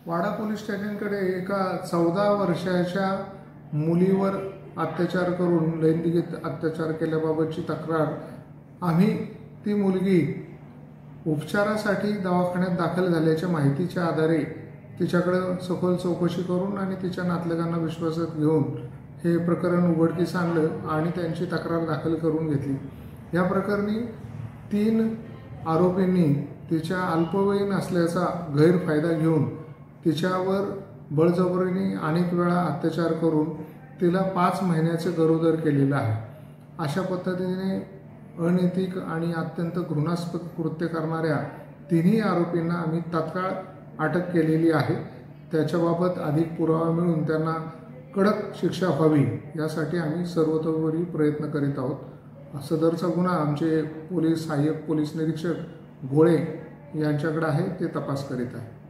वाडा police स्टेशनकडे एका 14 वर्षाच्या मुलीवर अत्याचार करून लैंगिक अत्याचार केल्याबाबतची तक्रार आम्ही ती मुलगी उपचारासाठी दवाखान्यात दाखल झाल्याच्या माहितीच्या आधारे तिच्याकडे सखोल चौकशी करून आणि तिच्या नातलगांना विश्वासात घेऊन हे प्रकरण उघडकीस आणलं आणि त्यांची तक्रार दाखल करून घेतली। या प्रकरणी 3 आरोपींनी तिच्या अल्पवयीन असल्याचा गैरफायदा घेऊन तिच्यावर बळजबरीने अनेक वेळा अत्याचार करून तिला 5 महिन्याचे गरोदर केलेलं आहे। अशा पद्धतीने अनैतिक आणि अत्यंत घृणास्पद कृत्य करणाऱ्या 3ही आरोपींना आम्ही तात्काळ अटक केलेली आहे। त्याच्याबाबत अधिक पुरावा मिळून त्यांना कडक शिक्षा व्हावी यासाठी आम्ही सर्वतोपरी प्रयत्न करीत आहोत। सदरचा गुन्हा आमचे सहाय्यक पोलीस निरीक्षक गोळे यांच्याकडे आहे, ते तपास करीत आहे।